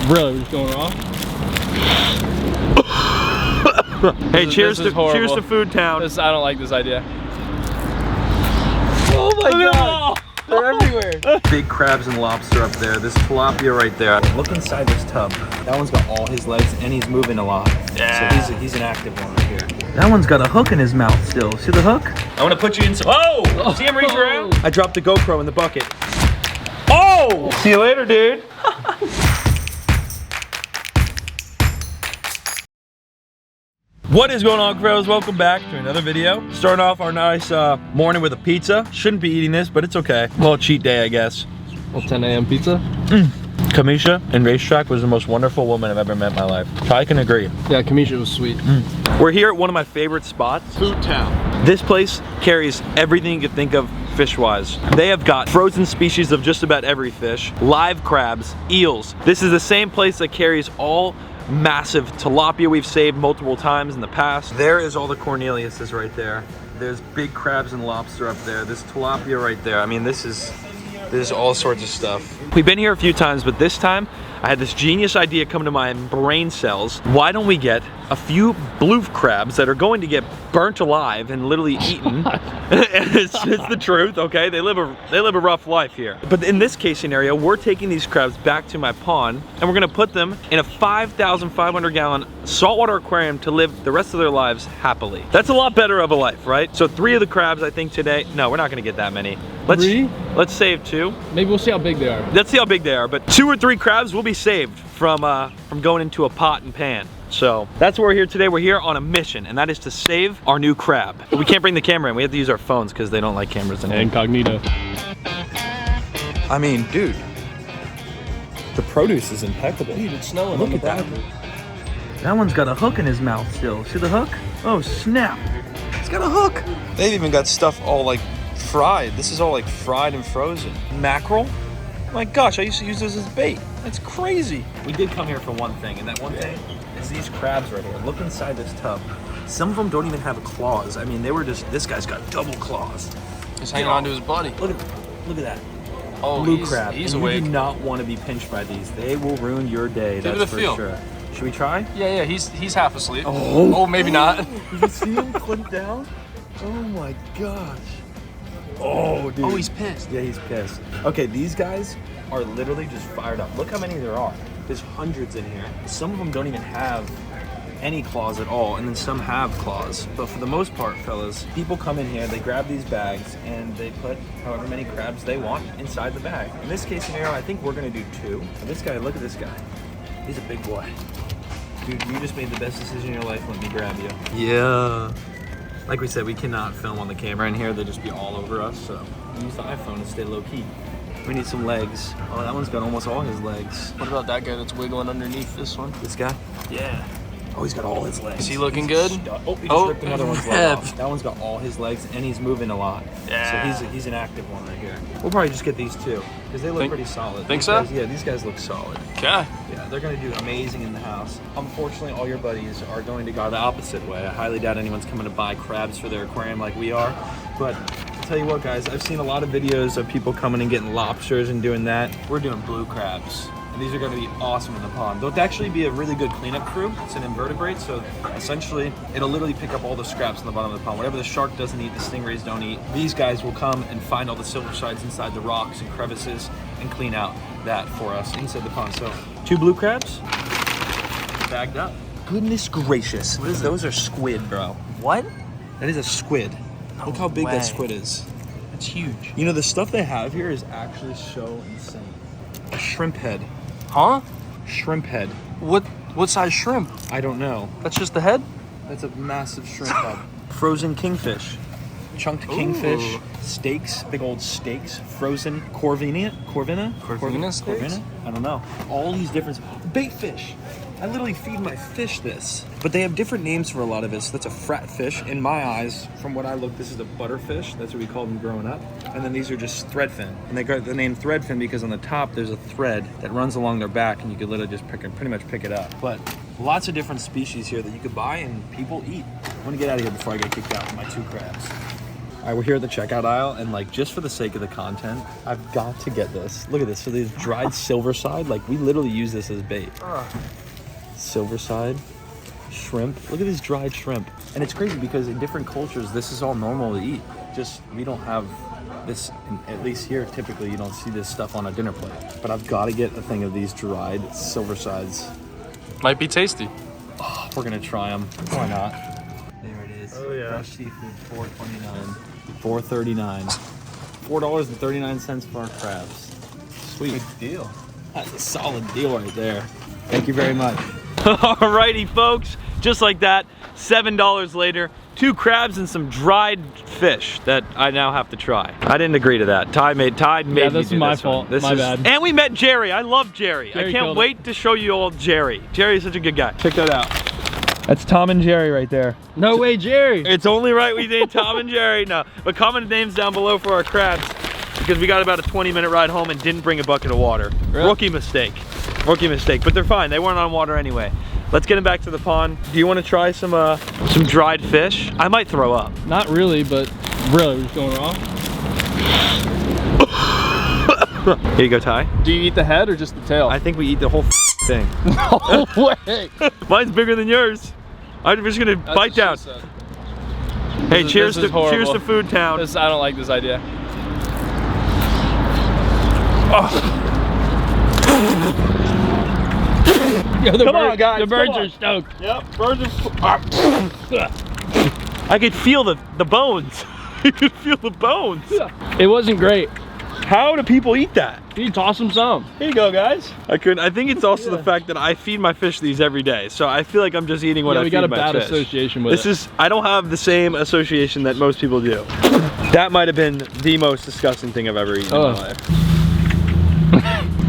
Really, we're just going raw? Hey, cheers to Food Town. I don't like this idea. Oh my god! They're everywhere. Big crabs and lobster up there. This tilapia right there. Look inside this tub. That one's got all his legs and he's moving a lot. Yeah. So he's an active one right here. That one's got a hook in his mouth still. See the hook? I want to put you in some. Oh! See him reach around? I dropped the GoPro in the bucket. Oh! See you later, dude. What is going on, Cuffaro? Welcome back to another video. Starting off our nice morning with a pizza. Shouldn't be eating this, but it's okay. Well, cheat day, I guess. Well, 10 a.m. pizza? Kamisha in Racetrack was the most wonderful woman I've ever met in my life. I can agree. Yeah, Kamisha was sweet. We're here at one of my favorite spots, Food Town. This place carries everything you could think of fish-wise. They have got frozen species of just about every fish, live crabs, eels. This is the same place that carries all massive tilapia we've saved multiple times in the past. There is all the Corneliuses right there. There's big crabs and lobster up there. There's tilapia right there. I mean, this is all sorts of stuff. We've been here a few times, but this time I had this genius idea come to my brain cells. Why don't we get a few blue crabs that are going to get burnt alive and literally eaten? it's the truth, okay? They live a rough life here. But in this case scenario, we're taking these crabs back to my pond and we're gonna put them in a 5,500 gallon saltwater aquarium to live the rest of their lives happily. That's a lot better of a life, right? So 3 of the crabs, I think today. No, we're not gonna get that many. Let's save 2. Maybe we'll see how big they are. Let's see how big they are, but 2 or 3 crabs will be saved from going into a pot and pan. So that's why we're here today. We're here on a mission, and that is to save our new crab. But we can't bring the camera in. We have to use our phones because they don't like cameras in here. Incognito. I mean, dude, the produce is impeccable. Dude, it's snowing. Look at that. That one's got a hook in his mouth still. See the hook? Oh, snap. It's got a hook. They've even got stuff all like fried. This is all like fried and frozen. Mackerel? My gosh, I used to use this as bait. That's crazy. We did come here for one thing, and that one thing is these crabs right here. Look inside this tub. Some of them don't even have claws. I mean, they were just, this guy's got double claws. He's hanging on to his buddy. Look at that. Oh, Blue crab. He's and awake. You do not want to be pinched by these. They will ruin your day. Give that's it a feel. Sure. Should we try? Yeah, he's half asleep. Oh, maybe not. Did you see him clip down? Oh my gosh. Oh, dude. Oh, he's pissed. Yeah, he's pissed. Okay, these guys are literally just fired up. Look how many there are. There's hundreds in here. Some of them don't even have any claws at all, and then some have claws. But for the most part, fellas, people come in here, they grab these bags, and they put however many crabs they want inside the bag. In this case scenario, I think we're gonna do 2. This guy, look at this guy. He's a big boy. Dude, you just made the best decision in your life. Let me grab you. Yeah. Like we said, we cannot film on the camera in here. They'd just be all over us, so use the iPhone and stay low key. We need some legs. Oh, that one's got almost all his legs. What about that guy that's wiggling underneath this one? This guy? Yeah. Oh, he's got all his legs. Is he looking good? Oh, he just ripped another one's leg off. That one's got all his legs, and he's moving a lot. Yeah. So he's an active one right here. We'll probably just get these 2, because they look pretty solid. Think so? Yeah, these guys look solid. Okay. Yeah, they're going to do amazing in the house. Unfortunately, all your buddies are going to go the opposite way. I highly doubt anyone's coming to buy crabs for their aquarium like we are. But I'll tell you what, guys, I've seen a lot of videos of people coming and getting lobsters and doing that. We're doing blue crabs. And these are going to be awesome in the pond. They'll actually be a really good cleanup crew. It's an invertebrate, so essentially it'll literally pick up all the scraps in the bottom of the pond. Whatever the shark doesn't eat, the stingrays don't eat. These guys will come and find all the silver sides inside the rocks and crevices and clean out that for us inside the pond. So 2 blue crabs, bagged up. Goodness gracious. What is those? Are squid, bro. What? That is a squid. Look how big that squid is. It's huge. You know, the stuff they have here is actually so insane. A shrimp head. Huh? Shrimp head. What size shrimp? I don't know. That's just the head? That's a massive shrimp head. Frozen kingfish. Chunked kingfish. Steaks. Big old steaks. Frozen Corvina steaks? I don't know. All these different... Bait fish. I literally feed my fish this. But they have different names for a lot of it. So that's a frat fish. In my eyes, from what I look, this is a butterfish. That's what we called them growing up. And then these are just threadfin. And they got the name threadfin because on the top there's a thread that runs along their back and you could literally just pretty much pick it up. But lots of different species here that you could buy and people eat. I'm gonna get out of here before I get kicked out with my 2 crabs. All right, we're here at the checkout aisle, and like just for the sake of the content, I've got to get this. Look at this. So these dried silver side, like we literally use this as bait. Silver side, shrimp. Look at these dried shrimp. And it's crazy because in different cultures, this is all normal to eat. Just we don't have this, at least here, typically you don't see this stuff on a dinner plate. But I've got to get a thing of these dried silver sides. Might be tasty. Oh, we're gonna try them. Why not? There it is. Oh yeah. Fresh seafood, $4.29. $4.39. $4.39 for our crabs. Sweet. Good deal. That's a solid deal right there. Thank you very much. Alrighty, folks. Just like that, $7 later, 2 crabs and some dried fish that I now have to try. I didn't agree to that. Ty made me this do is my this fault. one. This My is, bad. And we met Jerry. I love Jerry. Jerry I can't killed wait to show you all Jerry. Jerry is such a good guy. Check that out. That's Tom and Jerry right there. No way, Jerry. It's only right we named Tom and Jerry. No, but comment names down below for our crabs because we got about a 20-minute ride home and didn't bring a bucket of water. Really? Rookie mistake. Rookie mistake, but they're fine. They weren't on water anyway. Let's get them back to the pond. Do you want to try some dried fish? I might throw up. Not really, but really, what's going wrong? Here you go, Ty. Do you eat the head or just the tail? I think we eat the whole thing. No way. Mine's bigger than yours. I'm just gonna bite down. Hey, cheers this is to horrible. Food Town. I don't like this idea. Yo, Come on, guys, The birds come on. are stoked. Yep, birds are. I could feel the bones. You could feel the bones. It wasn't great. How do people eat that? You toss them some. Here you go, guys. I think it's also the fact that I feed my fish these every day, so I feel like I'm just eating what I we feed got a my bad fish. association with it. I don't have the same association that most people do. That might have been the most disgusting thing I've ever eaten in my life.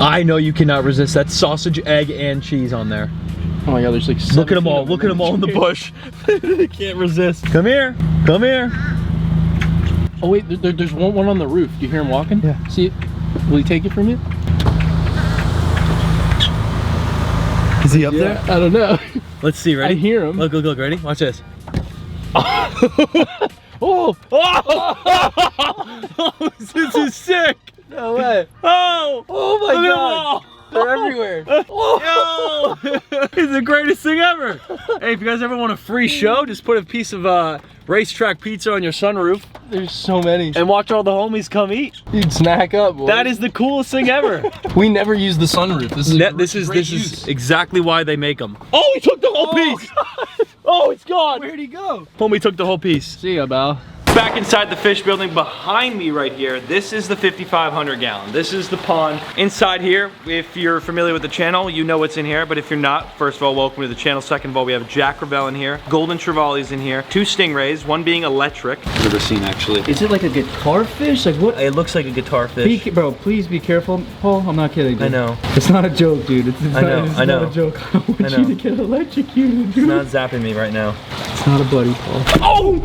I know you cannot resist that sausage, egg, and cheese on there. Oh my god, there's like Look at them 17 all. of Look at them all in the bush. They can't resist. Come here. Come here. Oh wait, there's one on the roof. Do you hear him walking? Yeah. See it? Will he take it from you? Is he up there? I don't know. Let's see. Ready? I hear him. Look. Ready? Watch this. Oh! This is sick. No way. Oh! Oh my Look at them god. all. They're everywhere. Yo! It's the greatest thing ever. Hey, if you guys ever want a free show, just put a piece of racetrack pizza on your sunroof There's so many. and watch all the homies come eat. You'd snack up, boy. That is the coolest thing ever. We never use the sunroof. This is This is exactly why they make them. Oh, he took the whole piece. Oh, it's gone. Where'd he go? Homie took the whole piece. See ya, Bal. Back inside the fish building behind me right here, this is the 5,500 gallon. This is the pond. Inside here, if you're familiar with the channel, you know what's in here, but if you're not, first of all, welcome to the channel. Second of all, we have Jack Ravel in here, golden trevallies in here, 2 stingrays, one being electric. Never seen actually. Is it like a guitar fish? Like what? It looks like a guitar fish. Bro, please be careful, Paul. I'm not kidding, dude. I know. It's not a joke, dude. It's I know, It's I know. not a joke. I don't want I know. you to get electrocuted, It's dude. not zapping me right now. It's not a buddy, Paul. Oh!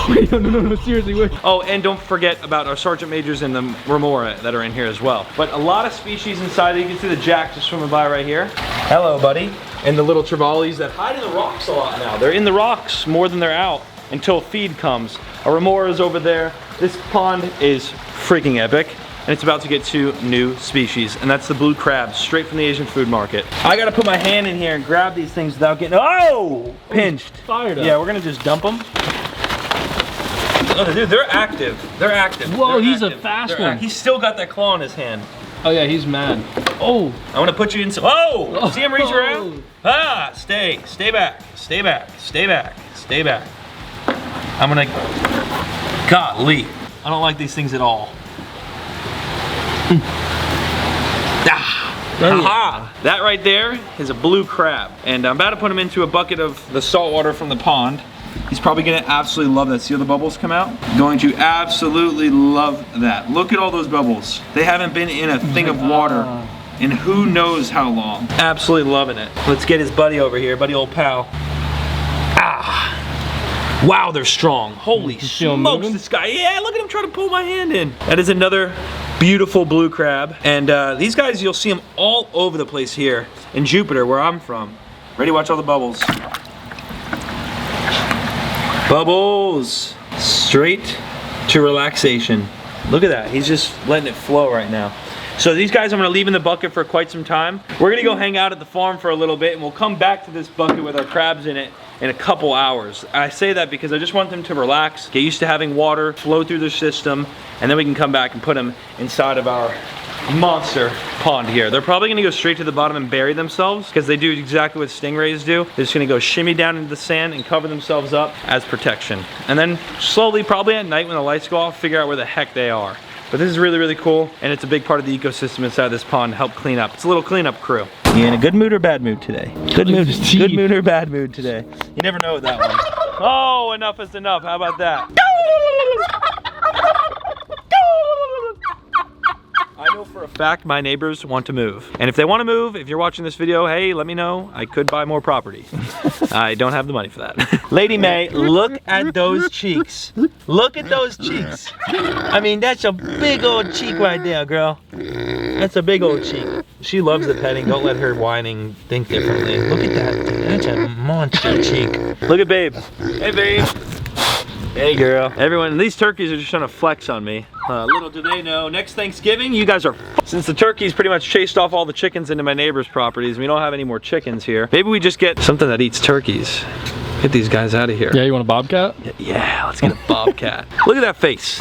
Wait, no, seriously, wait. Oh, and don't forget about our Sergeant Majors and the Remora that are in here as well. But a lot of species inside. You can see the Jack just swimming by right here. Hello, buddy. And the little trevallies that hide in the rocks a lot now. They're in the rocks more than they're out until feed comes. A Remora is over there. This pond is freaking epic. And it's about to get 2 new species, and that's the blue crabs, straight from the Asian food market. I gotta put my hand in here and grab these things without getting, pinched. Fired up. Yeah, we're gonna just dump them. Oh, dude, they're active. They're active. Whoa, They're he's a active. fast They're one. He's still got that claw in his hand. Oh yeah, he's mad. Oh, I want to put you in some. Oh! See him reach around? Ah! Stay back. Stay back. Stay back. Stay back. I'm gonna. Golly. I don't like these things at all. Aha! That right there is a blue crab. And I'm about to put him into a bucket of the salt water from the pond. He's probably gonna absolutely love that. See how the bubbles come out? Going to absolutely love that. Look at all those bubbles. They haven't been in a thing of water in who knows how long. Absolutely loving it. Let's get his buddy over here, buddy old pal. Ah! Wow, they're strong. Holy see him smokes, moving? this guy. Yeah, look at him trying to pull my hand in. That is another beautiful blue crab. And these guys, you'll see them all over the place here in Jupiter, where I'm from. Ready? Watch all the bubbles. Bubbles. Straight to relaxation. Look at that, he's just letting it flow right now. So these guys I'm gonna leave in the bucket for quite some time. We're gonna go hang out at the farm for a little bit and we'll come back to this bucket with our crabs in it in a couple hours. I say that because I just want them to relax, get used to having water flow through their system, and then we can come back and put them inside of our monster pond here. They're probably gonna go straight to the bottom and bury themselves because they do exactly what stingrays do. They're just gonna go shimmy down into the sand and cover themselves up as protection. And then slowly, probably at night when the lights go off, figure out where the heck they are. But this is really, really cool, and it's a big part of the ecosystem inside this pond to help clean up. It's a little cleanup crew. You in a good mood or bad mood today? Good mood or bad mood today? You never know with that one. Oh, enough is enough. How about that? I know for a fact my neighbors want to move. And if they want to move, if you're watching this video, hey, let me know. I could buy more property. I don't have the money for that. Lady May, look at those cheeks. Look at those cheeks. I mean, that's a big old cheek right there, girl. That's a big old cheek. She loves the petting. Don't let her whining think differently. Look at that. That's a monster cheek. Look at Babe. Hey, Babe. Hey, girl. Everyone, these turkeys are just trying to flex on me. Little do they know, next Thanksgiving, you guys are since the turkeys pretty much chased off all the chickens into my neighbor's properties, we don't have any more chickens here. Maybe we just get something that eats turkeys. Get these guys out of here. Yeah, you want a bobcat? Yeah, let's get a bobcat. Look at that face.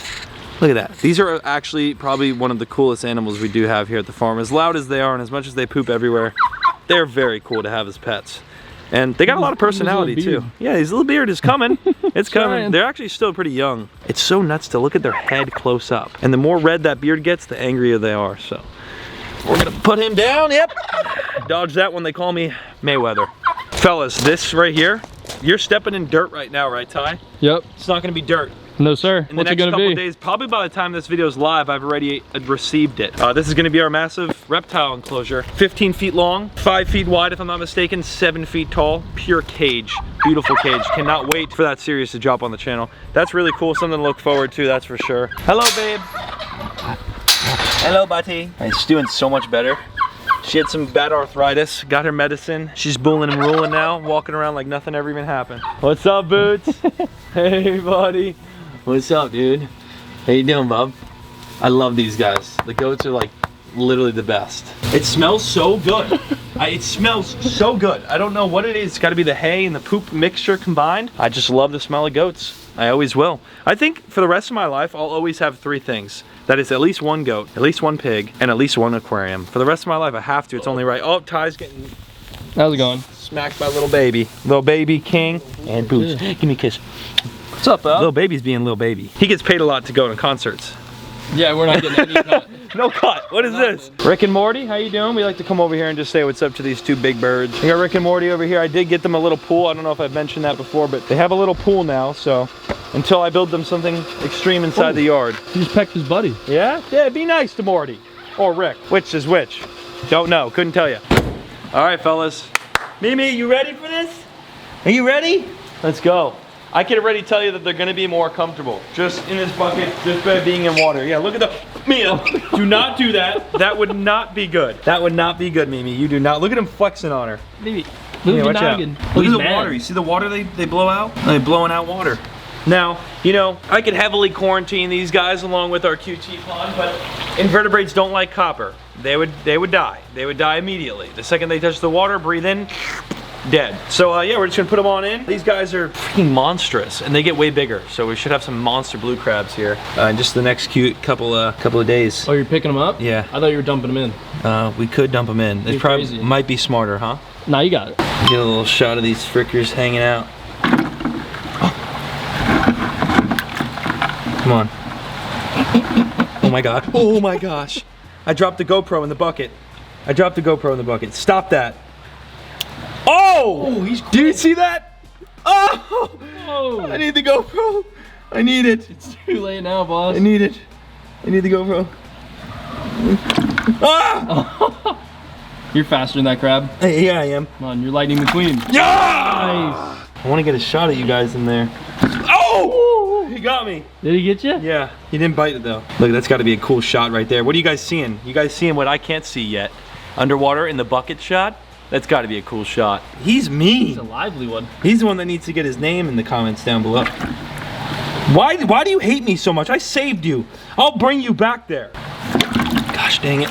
Look at that. These are actually probably one of the coolest animals we do have here at the farm. As loud as they are and as much as they poop everywhere, they're very cool to have as pets. And they got a lot of personality too. Yeah, his little beard is coming. It's coming. They're actually still pretty young. It's so nuts to look at their head close up. And the more red that beard gets, the angrier they are. So we're gonna put him down. Yep. Dodge that one. They call me Mayweather. Fellas, this right here, you're stepping in dirt right now, right, Ty? Yep. It's not gonna be dirt. No, sir. In the next couple days, probably by the time this video is live, I've already received it. This is gonna be our massive reptile enclosure. 15 feet long, 5 feet wide if I'm not mistaken, 7 feet tall, pure cage. Beautiful cage. Cannot wait for that series to drop on the channel. That's really cool, something to look forward to, that's for sure. Hello, babe. Hello, buddy. She's doing so much better. She had some bad arthritis, got her medicine. She's bulling and ruling now, walking around like nothing ever even happened. What's up, Boots? Hey, buddy. What's up, dude? How you doing, bub? I love these guys. The goats are like literally the best. It smells so good. It smells so good. I don't know what it is. It's gotta be the hay and the poop mixture combined. I just love the smell of goats. I always will. I think for the rest of my life, I'll always have 3 things. That is at least 1 goat, at least 1 pig, and at least 1 aquarium. For the rest of my life, I have to. It's only right. Oh, Ty's getting how's it going? Smacked by little baby. Little baby king and Boots. Give me a kiss. What's up, Bob? Little baby's being little baby. He gets paid a lot to go to concerts. Yeah, we're not getting any cut. No cut. What is this? Rick and Morty, how you doing? We like to come over here and just say what's up to these 2 big birds. We got Rick and Morty over here. I did get them a little pool. I don't know if I've mentioned that before, but they have a little pool now, so until I build them something extreme inside the yard. He just pecked his buddy. Yeah? Yeah, be nice to Morty. Or Rick. Which is which? Don't know. Couldn't tell you. All right, fellas. Mimi, you ready for this? Are you ready? Let's go. I can already tell you that they're gonna be more comfortable. Just in this bucket, just by being in water. Yeah, look at the, Mia, do not do that. That would not be good. That would not be good, Mimi. You do not, look at him flexing on her. Mimi, Mimi, watch out. Look at the water, you see the water they blow out? They're blowing out water. Now, you know, I could heavily quarantine these guys along with our QT pond, but invertebrates don't like copper. They would die. They would die immediately. The second they touch the water, breathe in, dead. So yeah, we're just gonna put them on in. These guys are freaking monstrous and they get way bigger. So we should have some monster blue crabs here in just the next couple of days. Oh, you're picking them up? Yeah. I thought you were dumping them in. We could dump them in. It probably might be smarter, huh? Nah, you got it. Get a little shot of these frickers hanging out. Come on. Oh my God. Oh my gosh. I dropped the GoPro in the bucket. I dropped the GoPro in the bucket. Stop that. Oh! Do you see that? Oh! Oh! I need the GoPro. I need it. It's too late now, boss. I need it. I need the GoPro. Ah! You're faster than that crab. Yeah, I am. Come on, you're Lightning McQueen. Yeah! Nice. I want to get a shot at you guys in there. Oh! He got me. Did he get you? Yeah, he didn't bite it though. Look, that's got to be a cool shot right there. What are you guys seeing? You guys seeing what I can't see yet? Underwater in the bucket shot? That's got to be a cool shot. He's mean. He's a lively one. He's the one that needs to get his name in the comments down below. Why do you hate me so much? I saved you. I'll bring you back there. Gosh dang it.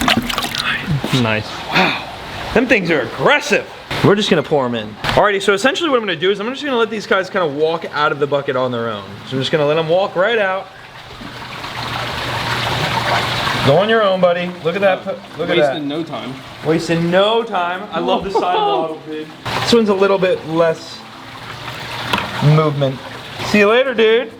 Nice. Wow, them things are aggressive. We're just gonna pour them in. Alrighty, so essentially what I'm gonna do is I'm just gonna let these guys kind of walk out of the bucket on their own. So I'm just gonna let them walk right out. Go on your own, buddy. Look at that. Look at that. Wasting no time. Wasting no time. I love the side model, dude. This one's a little bit less movement. See you later, dude.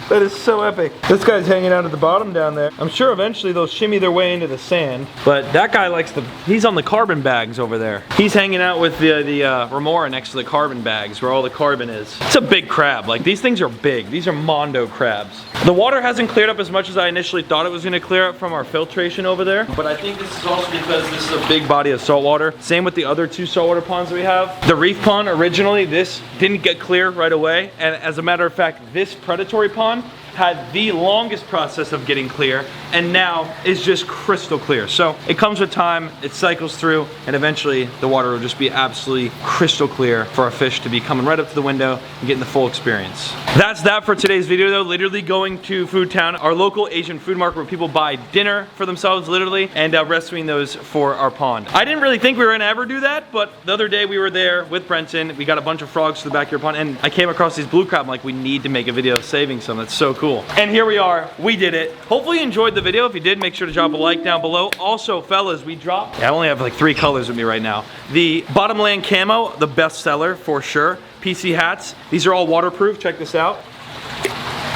That is so epic. This guy's hanging out at the bottom down there. I'm sure eventually they'll shimmy their way into the sand. But that guy likes he's on the carbon bags over there. He's hanging out with the remora next to the carbon bags where all the carbon is. It's a big crab. Like, these things are big. These are Mondo crabs. The water hasn't cleared up as much as I initially thought it was gonna clear up from our filtration over there. But I think this is also because this is a big body of salt water. Same with the other 2 saltwater ponds that we have. The reef pond, originally, this didn't get clear right away. And as a matter of fact, this predatory pond had the longest process of getting clear, and now is just crystal clear. So it comes with time, it cycles through, and eventually the water will just be absolutely crystal clear for our fish to be coming right up to the window and getting the full experience. That's that for today's video though. Literally going to Food Town, our local Asian food market where people buy dinner for themselves literally, and rescuing those for our pond. I didn't really think we were gonna ever do that, but the other day we were there with Brenton, we got a bunch of frogs to the backyard pond, and I came across these blue crab. I'm like, we need to make a video saving some. That's so cool. And here we are, we did it. Hopefully you enjoyed the video. If you did, make sure to drop a like down below. Also, fellas, we dropped, I only have like 3 colors with me right now. The Bottomland Camo, the best seller for sure. PC hats, these are all waterproof, check this out.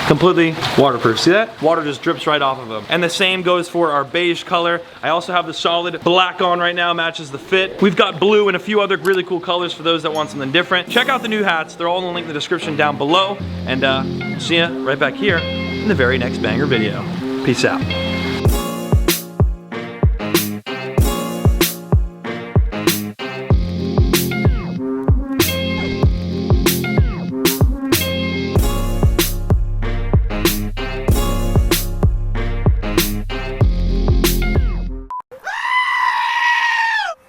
Completely waterproof, see that? Water just drips right off of them. And the same goes for our beige color. I also have the solid black on right now, matches the fit. We've got blue and a few other really cool colors for those that want something different. Check out the new hats, they're all in the link in the description down below. And see ya right back here in the very next banger video. Peace out.